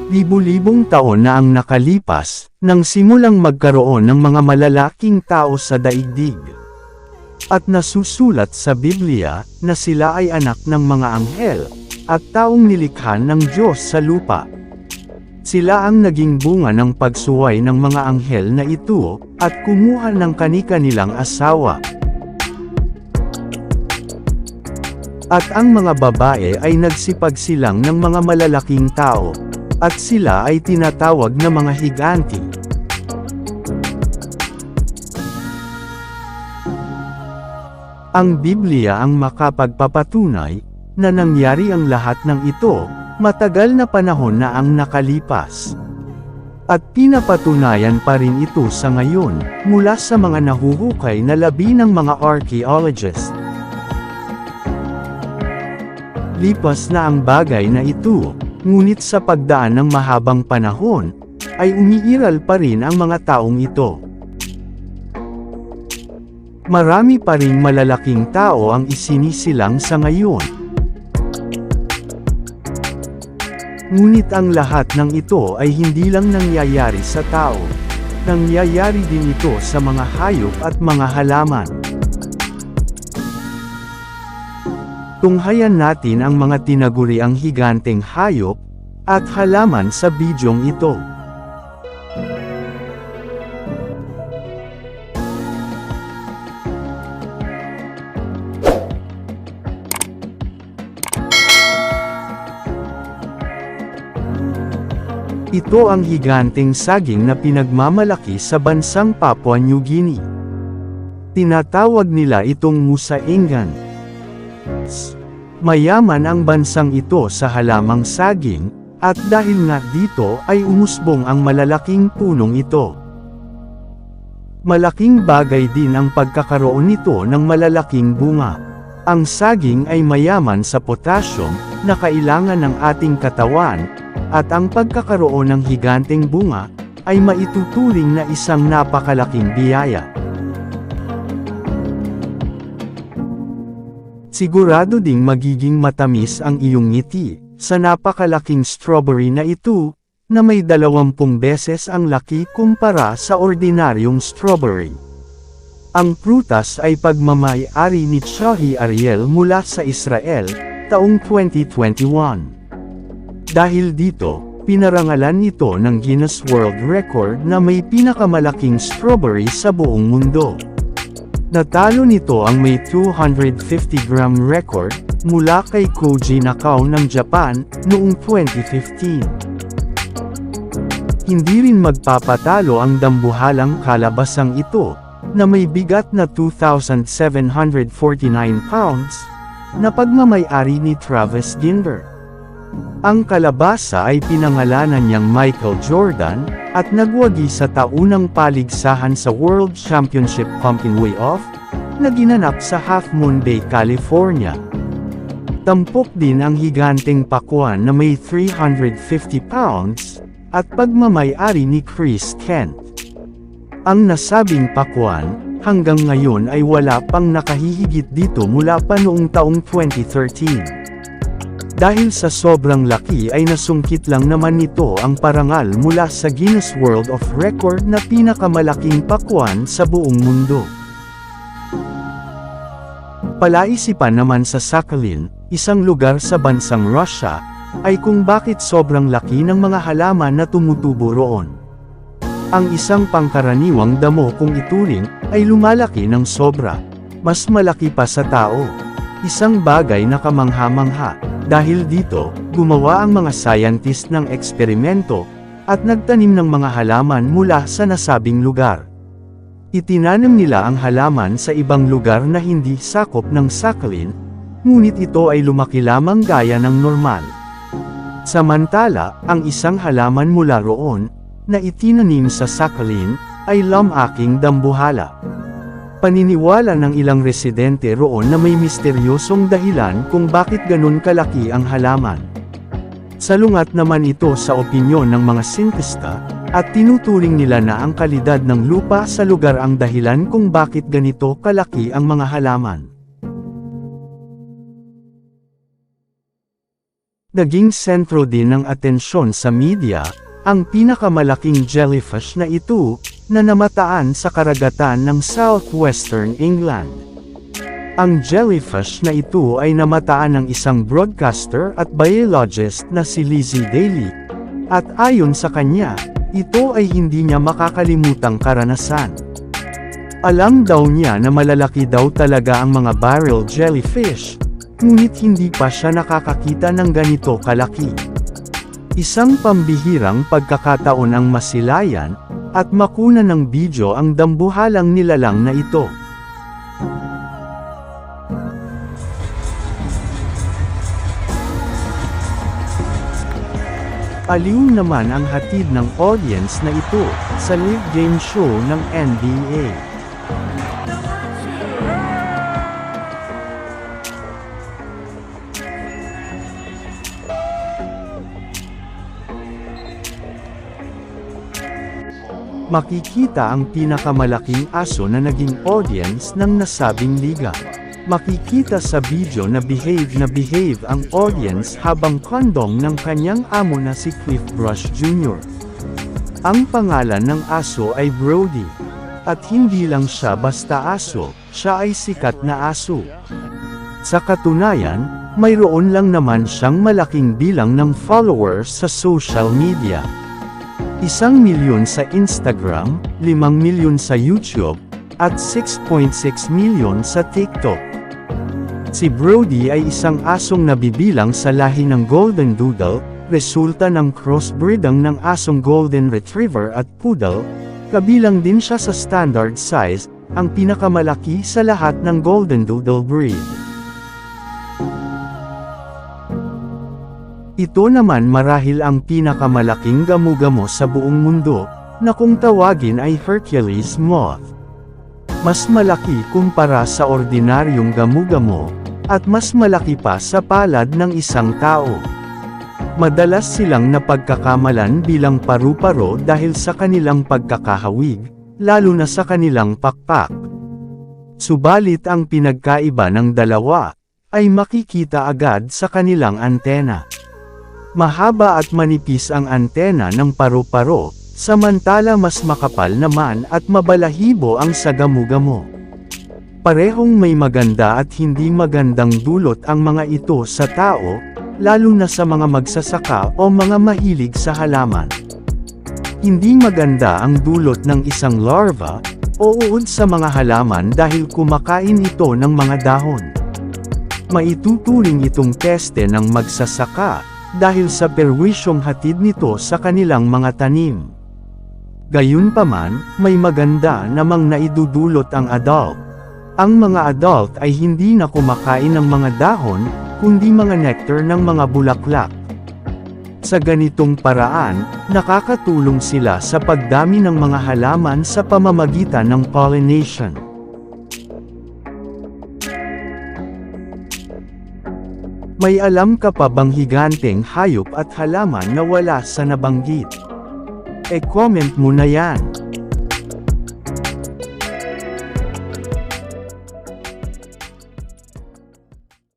Libu-libong taon na ang nakalipas, nang simulang magkaroon ng mga malalaking tao sa daigdig. At nasusulat sa Biblia, na sila ay anak ng mga anghel, at taong nilikha ng Diyos sa lupa. Sila ang naging bunga ng pagsuway ng mga anghel na ito, at kumuha ng kani-kanilang asawa. At ang mga babae ay nagsipagsilang ng mga malalaking tao. At sila ay tinatawag na mga higanti. Ang Biblia ang makapagpapatunay, na nangyari ang lahat ng ito, matagal na panahon na ang nakalipas. At pinapatunayan pa rin ito sa ngayon, mula sa mga nahuhukay na labi ng mga archaeologists. Lipas na ang bagay na ito, ngunit sa pagdaan ng mahabang panahon, ay umiiral pa rin ang mga taong ito. Marami pa ring malalaking tao ang isinisilang sa ngayon. Ngunit ang lahat ng ito ay hindi lang nangyayari sa tao. Nangyayari din ito sa mga hayop at mga halaman. Tunghayan natin ang mga tinaguriang higanteng hayop at halaman sa bidyong ito. Ito ang higanteng saging na pinagmamalaki sa bansang Papua New Guinea. Tinatawag nila itong Musa Ingan. Mayaman ang bansang ito sa halamang saging, at dahil nga dito ay umusbong ang malalaking punong ito. Malaking bagay din ang pagkakaroon nito ng malalaking bunga. Ang saging ay mayaman sa potassium, na kailangan ng ating katawan, at ang pagkakaroon ng higanteng bunga, ay maituturing na isang napakalaking biyaya. Sigurado ding magiging matamis ang iyong ngiti, sa napakalaking strawberry na ito, na may 20 beses ang laki kumpara sa ordinaryong strawberry. Ang prutas ay pagmamay-ari ni Shahi Ariel mula sa Israel, taong 2021. Dahil dito, pinarangalan ito ng Guinness World Record na may pinakamalaking strawberry sa buong mundo. Natalo nito ang may 250-gram record, mula kay Koji Nakao ng Japan, noong 2015. Hindi rin magpapatalo ang dambuhalang kalabasang ito, na may bigat na 2,749 pounds, na pagmamay-ari ni Travis Ginder. Ang kalabasa ay pinangalanan niyang Michael Jordan, at nagwagi sa taunang paligsahan sa World Championship Pumpkin Weigh-Off, na ginanap sa Half Moon Bay, California. Tampok din ang higanteng pakwan na may 350 pounds, at pagmamay-ari ni Chris Kent. Ang nasabing pakwan, hanggang ngayon ay wala pang nakahihigit dito mula pa noong taong 2013. Dahil sa sobrang laki ay nasungkit lang naman nito ang parangal mula sa Guinness World of Record na pinakamalaking pakwan sa buong mundo. Palaisipan naman sa Sakhalin, isang lugar sa bansang Russia, ay kung bakit sobrang laki ng mga halaman na tumutubo roon. Ang isang pangkaraniwang damo kung ituring, ay lumalaki ng sobra. Mas malaki pa sa tao. Isang bagay na kamangha-mangha. Dahil dito, gumawa ang mga scientist ng eksperimento, at nagtanim ng mga halaman mula sa nasabing lugar. Itinanim nila ang halaman sa ibang lugar na hindi sakop ng Sakhalin, ngunit ito ay lumaki lamang gaya ng normal. Samantala, ang isang halaman mula roon, na itinanim sa Sakhalin, ay lamaking dambuhala. Paniniwala ng ilang residente roon na may misteryosong dahilan kung bakit ganun kalaki ang halaman. Salungat naman ito sa opinyon ng mga sintesta, at tinuturing nila na ang kalidad ng lupa sa lugar ang dahilan kung bakit ganito kalaki ang mga halaman. Naging sentro din ng atensyon sa media, ang pinakamalaking jellyfish na ito, na namataan sa karagatan ng southwestern England. Ang jellyfish na ito ay namataan ng isang broadcaster at biologist na si Lizzie Daly, at ayon sa kanya, ito ay hindi niya makakalimutang karanasan. Alam daw niya na malalaki daw talaga ang mga barrel jellyfish, ngunit hindi pa siya nakakakita ng ganito kalaki. Isang pambihirang pagkakataon ang masilayan, at makuna ng video ang dambuhalang nilalang na ito. Aliw naman ang hatid ng audience na ito, sa live game show ng NBA. Makikita ang pinakamalaking aso na naging audience ng nasabing liga. Makikita sa video na behave ang audience habang kondong ng kanyang amo na si Cliff Brush Jr. Ang pangalan ng aso ay Brody. At hindi lang siya basta aso, siya ay sikat na aso. Sa katunayan, mayroon lang naman siyang malaking bilang ng followers sa social media. 1 milyon sa Instagram, 5 milyon sa YouTube, at 6.6 milyon sa TikTok. Si Brody ay isang asong nabibilang sa lahi ng Golden Doodle, resulta ng crossbreeding ng asong Golden Retriever at Poodle, kabilang din siya sa standard size, ang pinakamalaki sa lahat ng Golden Doodle breed. Ito naman marahil ang pinakamalaking gamu-gamo sa buong mundo, na kung tawagin ay Hercules moth. Mas malaki kumpara sa ordinaryong gamu-gamo, at mas malaki pa sa palad ng isang tao. Madalas silang napagkakamalan bilang paru-paro dahil sa kanilang pagkakahawig, lalo na sa kanilang pakpak. Subalit ang pinagkaiba ng dalawa, ay makikita agad sa kanilang antena. Mahaba at manipis ang antena ng paru-paro, samantala mas makapal naman at mabalahibo ang sa gamu-gamo. Parehong may maganda at hindi magandang dulot ang mga ito sa tao, lalo na sa mga magsasaka o mga mahilig sa halaman. Hindi maganda ang dulot ng isang larva, o uod sa mga halaman dahil kumakain ito ng mga dahon. Maituturing itong peste ng magsasaka, dahil sa perwisyong hatid nito sa kanilang mga tanim. Gayunpaman, may maganda namang naidudulot ang adult. Ang mga adult ay hindi na kumakain ng mga dahon, kundi mga nectar ng mga bulaklak. Sa ganitong paraan, nakakatulong sila sa pagdami ng mga halaman sa pamamagitan ng pollination. May alam ka pa bang higanteng hayop at halaman na wala sa nabanggit? E-comment mo na yan.